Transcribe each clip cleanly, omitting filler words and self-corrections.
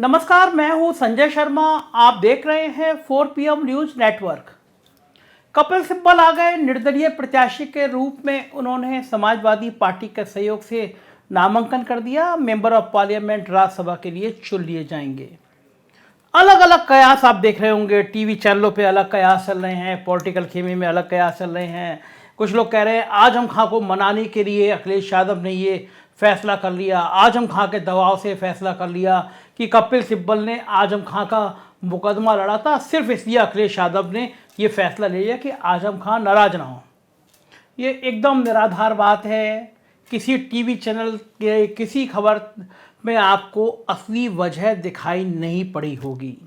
नमस्कार, मैं हूं संजय शर्मा। आप देख रहे हैं 4PM news network. Kapil Sibal आ गए निर्दलीय प्रत्याशी के रूप में। उन्होंने समाजवादी पार्टी के सहयोग से नामांकन कर दिया। मेंबर ऑफ पार्लियामेंट राज्यसभा के लिए चुन लिए जाएंगे। अलग अलग कयास आप देख रहे होंगे, टीवी चैनलों पे अलग कयास चल रहे हैं, पॉलिटिकल खेमे में अलग कयास चल रहे हैं। कुछ लोग कह रहे हैं आजम खां को मनाने के लिए अखिलेश यादव ने ये फैसला कर लिया, आजम खां के दबाव से फैसला कर लिया कि कपिल सिब्बल ने आजम खां का मुकदमा लड़ा था, सिर्फ इसलिए अखिलेश यादव ने ये फैसला ले लिया कि आजम खां नाराज ना हो। ये एकदम निराधार बात है। किसी टीवी चैनल के किसी खबर में आपको असली वजह दिखाई नहीं पड़ी होगी।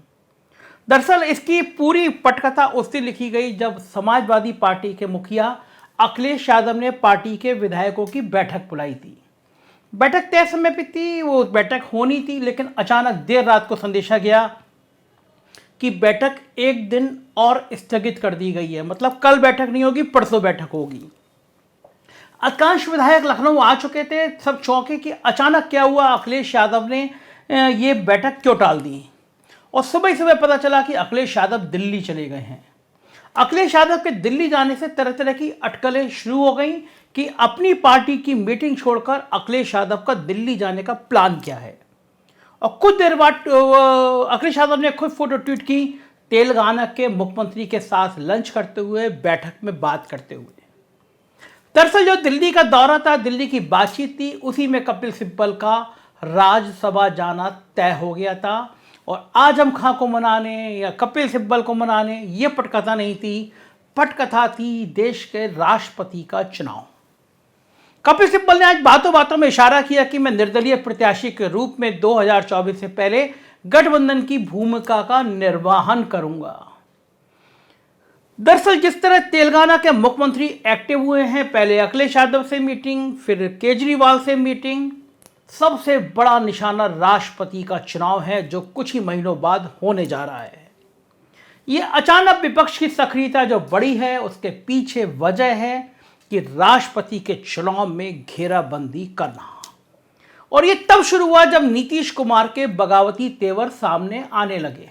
दरअसल इसकी पूरी पटकथा उस दिन लिखी गई जब समाजवादी पार्टी के मुखिया अखिलेश यादव ने पार्टी के विधायकों की बैठक बुलाई थी। बैठक तय समय पे थी, वो बैठक होनी थी, लेकिन अचानक देर रात को संदेशा गया कि बैठक एक दिन और स्थगित कर दी गई है। मतलब कल बैठक नहीं होगी, परसों बैठक होगी। अधिकांश विधायक लखनऊ आ चुके थे, सब चौंके कि अचानक क्या हुआ, अखिलेश यादव ने ये बैठक क्यों टाल दी। और सुबह ही सुबह पता चला कि अखिलेश यादव दिल्ली चले गए हैं। अखिलेश यादव के दिल्ली जाने से तरह तरह की अटकलें शुरू हो गई कि अपनी पार्टी की मीटिंग छोड़कर अखिलेश यादव का दिल्ली जाने का प्लान क्या है। और कुछ देर बाद अखिलेश यादव ने खुद फोटो ट्वीट की, तेलंगाना के मुख्यमंत्री के साथ लंच करते हुए, बैठक में बात करते हुए। दरअसल जो दिल्ली का दौरा था, दिल्ली की बातचीत थी, उसी में कपिल सिब्बल का राज्यसभा जाना तय हो गया था। और आजम खां को मनाने या कपिल सिब्बल को मनाने ये पटकथा नहीं थी, पटकथा थी देश के राष्ट्रपति का चुनाव। कपिल सिब्बल ने आज बातों बातों में इशारा किया कि मैं निर्दलीय प्रत्याशी के रूप में 2024 से पहले गठबंधन की भूमिका का निर्वहन करूंगा। दरअसल जिस तरह तेलंगाना के मुख्यमंत्री एक्टिव हुए हैं, पहले अखिलेश यादव से मीटिंग, फिर केजरीवाल से मीटिंग, सबसे बड़ा निशाना राष्ट्रपति का चुनाव है जो कुछ ही महीनों बाद होने जा रहा है। ये अचानक विपक्ष की सक्रियता जो बढ़ी है, उसके पीछे वजह है कि राष्ट्रपति के चुनाव में घेराबंदी करना। और ये तब शुरू हुआ जब नीतीश कुमार के बगावती तेवर सामने आने लगे।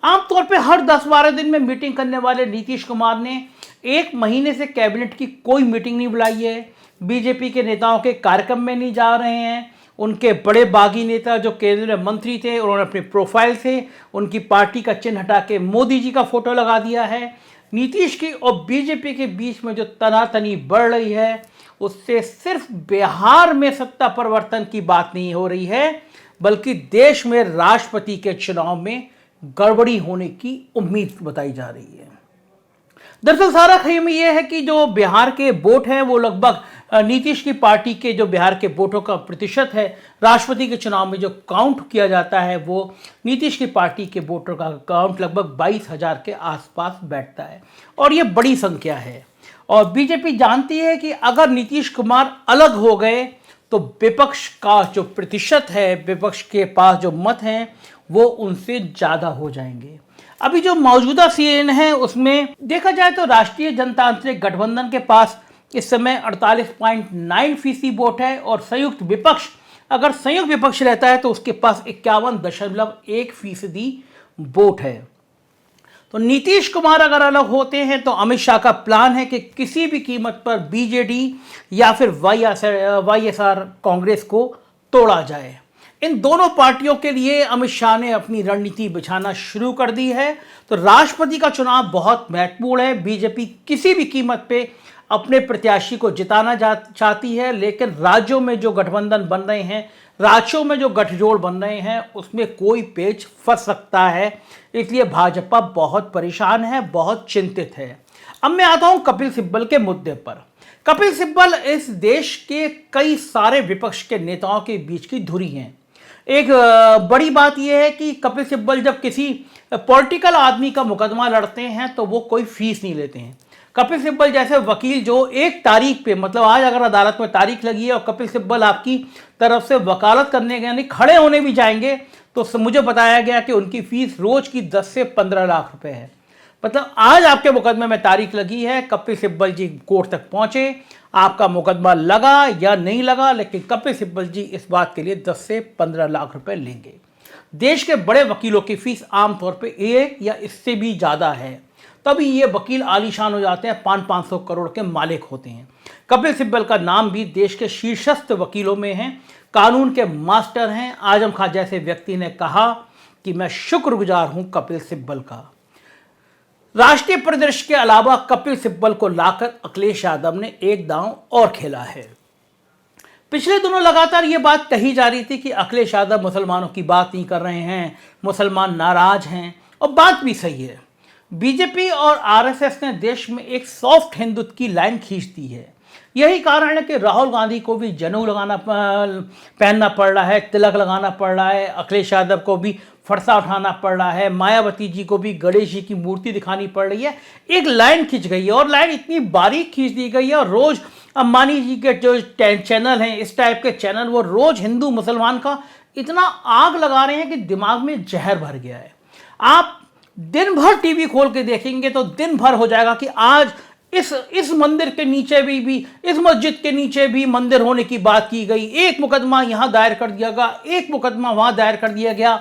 आमतौर पे हर 10-12 दिन में मीटिंग करने वाले नीतीश कुमार ने एक महीने से कैबिनेट की कोई मीटिंग नहीं बुलाई है, बीजेपी के नेताओं के कार्यक्रम में नहीं जा रहे हैं। उनके बड़े बागी नेता जो केंद्रीय मंत्री थे, उन्होंने अपनी प्रोफाइल से उनकी पार्टी का चिन्ह हटा के मोदी जी का फोटो लगा दिया है। नीतीश की और बीजेपी के बीच में जो तनातनी बढ़ रही है, उससे सिर्फ बिहार में सत्ता परिवर्तन की बात नहीं हो रही है, बल्कि देश में राष्ट्रपति के चुनाव में गड़बड़ी होने की उम्मीद बताई जा रही है। दरअसल सारा खेम यह है कि जो बिहार के वोट हैं, वो लगभग नीतीश की पार्टी के जो बिहार के वोटों का प्रतिशत है, राष्ट्रपति के चुनाव में जो काउंट किया जाता है, वो नीतीश की पार्टी के वोटों का काउंट लगभग 22,000 के आसपास बैठता है। और ये बड़ी संख्या है। और बीजेपी जानती है कि अगर नीतीश कुमार अलग हो गए तो विपक्ष का जो प्रतिशत है, विपक्ष के पास जो मत हैं, वो उनसे ज़्यादा हो जाएंगे। अभी जो मौजूदा सीएन है, उसमें देखा जाए तो राष्ट्रीय जनतांत्रिक गठबंधन के पास इस समय 48.9% वोट है। और संयुक्त विपक्ष, अगर संयुक्त विपक्ष रहता है तो उसके पास 51.1% वोट है। तो नीतीश कुमार अगर अलग होते हैं तो अमित शाह का प्लान है कि किसी भी कीमत पर बीजेडी या फिर वाईएसआर कांग्रेस को तोड़ा जाए। इन दोनों पार्टियों के लिए अमित शाह ने अपनी रणनीति बिछाना शुरू कर दी है। तो राष्ट्रपति का चुनाव बहुत महत्वपूर्ण है। बीजेपी किसी भी कीमत पे अपने प्रत्याशी को जिताना चाहती है, लेकिन राज्यों में जो गठबंधन बन रहे हैं, राज्यों में जो गठजोड़ बन रहे हैं, उसमें कोई पेच फंस सकता है। इसलिए भाजपा बहुत परेशान है, बहुत चिंतित है। अब मैं आता हूं कपिल सिब्बल के मुद्दे पर। कपिल सिब्बल इस देश के कई सारे विपक्ष के नेताओं के बीच की धुरी हैं। एक बड़ी बात यह है कि कपिल सिब्बल जब किसी पॉलिटिकल आदमी का मुकदमा लड़ते हैं तो वो कोई फीस नहीं लेते हैं। कपिल सिब्बल जैसे वकील जो एक तारीख पे, मतलब आज अगर अदालत में तारीख लगी है और कपिल सिब्बल आपकी तरफ से वकालत करने यानी खड़े होने भी जाएंगे, तो मुझे बताया गया कि उनकी फीस रोज की 10 से 15 लाख रुपए है। मतलब आज आपके मुकदमे में तारीख लगी है, कपिल सिब्बल जी कोर्ट तक पहुंचे, आपका मुकदमा लगा या नहीं लगा, लेकिन कपिल सिब्बल जी इस बात के लिए 10 से 15 लाख रुपए लेंगे। देश के बड़े वकीलों की फीस आमतौर पे 1 या इससे भी ज़्यादा है, तभी ये वकील आलीशान हो जाते हैं, 500 करोड़ के मालिक होते हैं। कपिल सिब्बल का नाम भी देश के शीर्षस्थ वकीलों में है, कानून के मास्टर हैं। आजम खां जैसे व्यक्ति ने कहा कि मैं शुक्रगुजार हूं कपिल सिब्बल का। राष्ट्रीय परिदृश्य के अलावा कपिल सिब्बल को लाकर अखिलेश यादव ने एक दांव और खेला है। पिछले दिनों लगातार ये बात कही जा रही थी कि अखिलेश यादव मुसलमानों की बात नहीं कर रहे हैं, मुसलमान नाराज हैं, और बात भी सही है। बीजेपी और आरएसएस ने देश में एक सॉफ्ट हिंदुत्व की लाइन खींच दी है। यही कारण है कि राहुल गांधी को भी जनेऊ पहनना पड़ रहा है, तिलक लगाना पड़ रहा है, अखिलेश यादव को भी फरसा उठाना पड़ रहा है, मायावती जी को भी गणेश जी की मूर्ति दिखानी पड़ रही है। एक लाइन खींच गई है, और लाइन इतनी बारीक खींच दी गई है, और रोज अंबानी जी के जो चैनल हैं, इस टाइप के चैनल, वो रोज हिंदू मुसलमान का इतना आग लगा रहे हैं कि दिमाग में जहर भर गया है। आप दिन भर टीवी खोल के देखेंगे तो दिन भर हो जाएगा कि आज इस मंदिर के नीचे भी इस मस्जिद के नीचे भी मंदिर होने की बात की गई, एक मुकदमा यहां दायर कर दिया गया, एक मुकदमा वहां दायर कर दिया गया।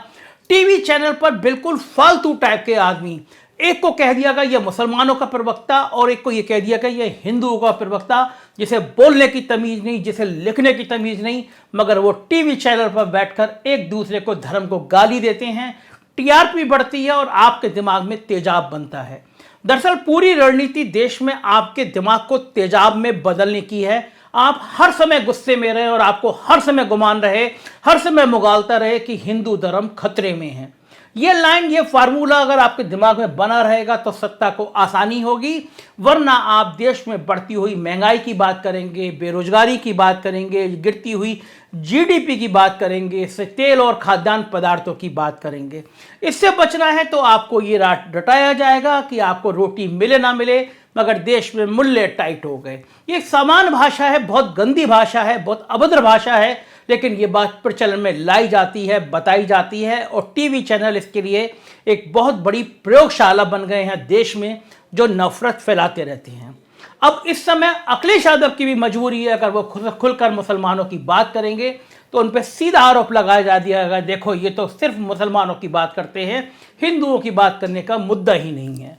टीवी चैनल पर बिल्कुल फालतू टाइप के आदमी, एक को कह दिया गया ये मुसलमानों का प्रवक्ता, और एक को ये कह दिया गया ये हिंदुओं का प्रवक्ता, जिसे बोलने की तमीज नहीं, जिसे लिखने की तमीज नहीं, मगर वो टीवी चैनल पर बैठकर एक दूसरे को धर्म को गाली देते हैं। टीआरपी बढ़ती है और आपके दिमाग में तेजाब बनता है। दरअसल पूरी रणनीति देश में आपके दिमाग को तेजाब में बदलने की है। आप हर समय गुस्से में रहे और आपको हर समय गुमान रहे, हर समय मुगालता रहे कि हिंदू धर्म खतरे में है। ये लाइन, ये फार्मूला अगर आपके दिमाग में बना रहेगा तो सत्ता को आसानी होगी, वरना आप देश में बढ़ती हुई महंगाई की बात करेंगे, बेरोजगारी की बात करेंगे, गिरती हुई जीडीपी की बात करेंगे, इससे तेल और खाद्यान्न पदार्थों की बात करेंगे। इससे बचना है तो आपको ये रटाया जाएगा कि आपको रोटी मिले ना मिले, मगर देश में मूल्य टाइट हो गए। ये समान भाषा है, बहुत गंदी भाषा है, बहुत अभद्र भाषा है, लेकिन ये बात प्रचलन में लाई जाती है, बताई जाती है, और टीवी चैनल इसके लिए एक बहुत बड़ी प्रयोगशाला बन गए हैं देश में, जो नफरत फैलाते रहते हैं। अब इस समय अखिलेश यादव की भी मजबूरी है, अगर वो खुलकर मुसलमानों की बात करेंगे तो उन पर सीधा आरोप लगाया जा दिया गया, देखो ये तो सिर्फ मुसलमानों की बात करते हैं, हिंदुओं की बात करने का मुद्दा ही नहीं है।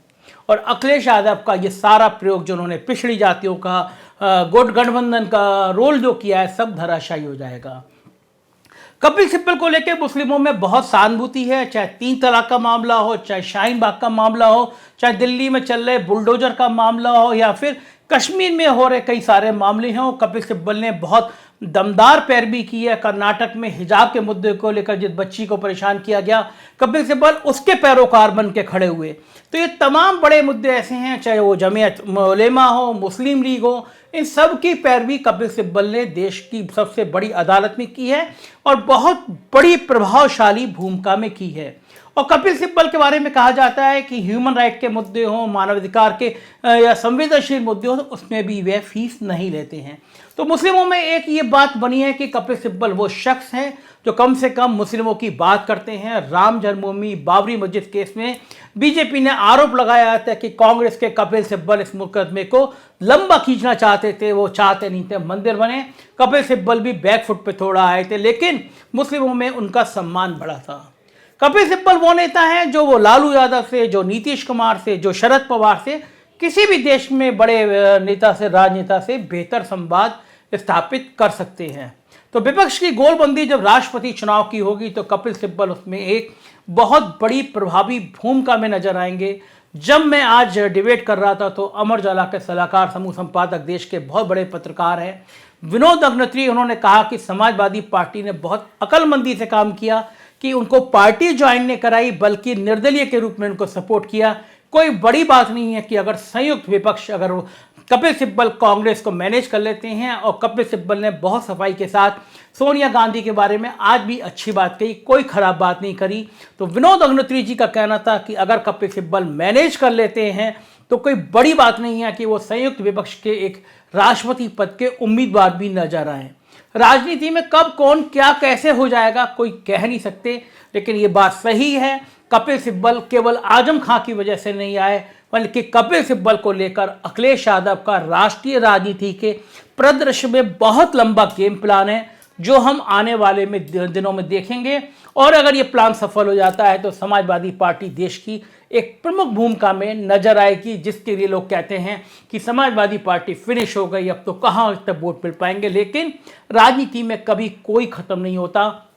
और अखिलेश यादव का ये सारा प्रयोग जो उन्होंने पिछड़ी जातियों का गठबंधन का रोल जो किया है, सब धराशायी हो जाएगा। कपिल सिब्बल को लेकर मुस्लिमों में बहुत सहानुभूति है, चाहे 3 तलाक का मामला हो, चाहे शाहीन बाग का मामला हो, चाहे दिल्ली में चल रहे बुलडोजर का मामला हो, या फिर कश्मीर में हो रहे कई सारे मामले हों। कपिल सिब्बल ने बहुत दमदार पैरवी की है। कर्नाटक में हिजाब के मुद्दे को लेकर जिस बच्ची को परेशान किया गया, कपिल सिब्बल उसके पैरोकार बन के खड़े हुए। तो ये तमाम बड़े मुद्दे ऐसे हैं, चाहे वो जमीयत उलेमा हो, मुस्लिम लीग हो, इन सब की पैरवी कपिल सिब्बल ने देश की सबसे बड़ी अदालत में की है और बहुत बड़ी प्रभावशाली भूमिका में की है। और कपिल सिब्बल के बारे में कहा जाता है कि ह्यूमन राइट के मुद्दे हों, मानवाधिकार के या संवेदनशील मुद्दे हों, उसमें भी वे फीस नहीं लेते हैं। तो मुस्लिमों में एक ये बात बनी है कि कपिल सिब्बल वो शख्स हैं जो कम से कम मुस्लिमों की बात करते हैं। राम जन्मभूमि बाबरी मस्जिद केस में बीजेपी ने आरोप लगाया था कि कांग्रेस के कपिल सिब्बल इस मुकदमे को लंबा खींचना चाहते थे, वो चाहते नहीं थे मंदिर बने। कपिल सिब्बल भी बैकफुट पे थोड़ा आए थे, लेकिन मुस्लिमों में उनका सम्मान बढ़ा था। कपिल सिब्बल वो नेता हैं जो वो लालू यादव से, जो नीतीश कुमार से, जो शरद पवार से, किसी भी देश में बड़े नेता से, राजनेता से बेहतर संवाद स्थापित कर सकते हैं। तो विपक्ष की गोलबंदी जब राष्ट्रपति चुनाव की होगी तो कपिल सिब्बल उसमें एक बहुत बड़ी प्रभावी भूमिका में नजर आएंगे। जब मैं आज डिबेट कर रहा था तो अमर उजाला के सलाहकार समूह संपादक, देश के बहुत बड़े पत्रकार हैं, विनोद अग्निहोत्री, उन्होंने कहा कि समाजवादी पार्टी ने बहुत अक्लमंदी से काम किया कि उनको पार्टी ज्वाइन नहीं कराई, बल्कि निर्दलीय के रूप में उनको सपोर्ट किया। कोई बड़ी बात नहीं है कि अगर संयुक्त विपक्ष, अगर कपिल सिब्बल कांग्रेस को मैनेज कर लेते हैं, और कपिल सिब्बल ने बहुत सफाई के साथ सोनिया गांधी के बारे में आज भी अच्छी बात कही, कोई खराब बात नहीं करी। तो विनोद अग्निहोत्री जी का कहना था कि अगर कपिल सिब्बल मैनेज कर लेते हैं तो कोई बड़ी बात नहीं है कि वो संयुक्त विपक्ष के एक राष्ट्रपति पद के उम्मीदवार भी नजर आए। राजनीति में कब कौन क्या कैसे हो जाएगा कोई कह नहीं सकते, लेकिन ये बात सही है, कपिल सिब्बल केवल आजम खां की वजह से नहीं आए, बल्कि कपिल सिब्बल को लेकर अखिलेश यादव का राष्ट्रीय राजनीति के परिदृश्य में बहुत लंबा गेम प्लान है। जो हम आने वाले दिनों में देखेंगे। और अगर ये प्लान सफल हो जाता है तो समाजवादी पार्टी देश की एक प्रमुख भूमिका में नजर आएगी, जिसके लिए लोग कहते हैं कि समाजवादी पार्टी फिनिश हो गई, अब तो कहाँ तक वोट मिल पाएंगे। लेकिन राजनीति में कभी कोई खत्म नहीं होता।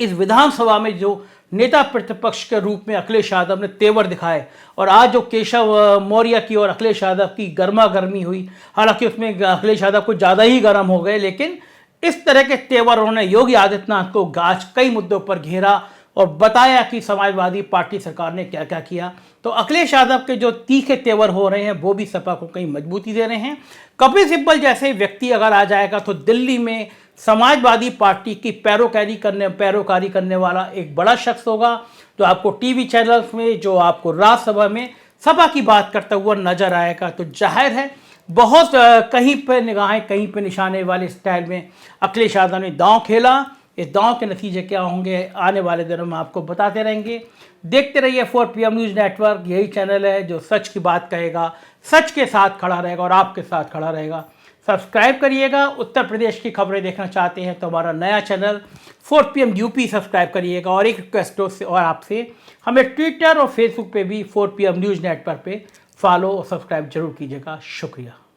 इस विधानसभा में जो नेता प्रतिपक्ष के रूप में अखिलेश यादव ने तेवर दिखाए, और आज जो केशव मौर्य की और अखिलेश यादव की गर्मा गर्मी हुई, हालांकि उसमें अखिलेश यादव कुछ ज़्यादा ही गर्म हो गए, लेकिन इस तरह के तेवर उन्होंने योगी आदित्यनाथ को आज कई मुद्दों पर घेरा और बताया कि समाजवादी पार्टी सरकार ने क्या क्या किया। तो अखिलेश यादव के जो तीखे तेवर हो रहे हैं वो भी सपा को कहीं मजबूती दे रहे हैं। कपिल सिब्बल जैसे व्यक्ति अगर आ जाएगा तो दिल्ली में समाजवादी पार्टी की पैरोकारी करने वाला एक बड़ा शख्स होगा, जो आपको टीवी चैनल्स में, जो आपको राज्यसभा में सपा की बात करता हुआ नजर आएगा। तो जाहिर है बहुत कहीं पे निगाहें कहीं पे निशाने वाले स्टाइल में अखिलेश यादव ने दांव खेला। इस दांव के नतीजे क्या होंगे आने वाले दिनों में आपको बताते रहेंगे। देखते रहिए 4 PM न्यूज़ नेटवर्क। यही चैनल है जो सच की बात कहेगा, सच के साथ खड़ा रहेगा और आपके साथ खड़ा रहेगा। सब्सक्राइब करिएगा। उत्तर प्रदेश की खबरें देखना चाहते हैं तो हमारा नया चैनल 4 PM UP सब्सक्राइब करिएगा। और एक रिक्वेस्ट और आपसे, हमें ट्विटर और फेसबुक पे भी 4 PM न्यूज़ नेटवर्क पे फॉलो और सब्सक्राइब जरूर कीजिएगा। शुक्रिया।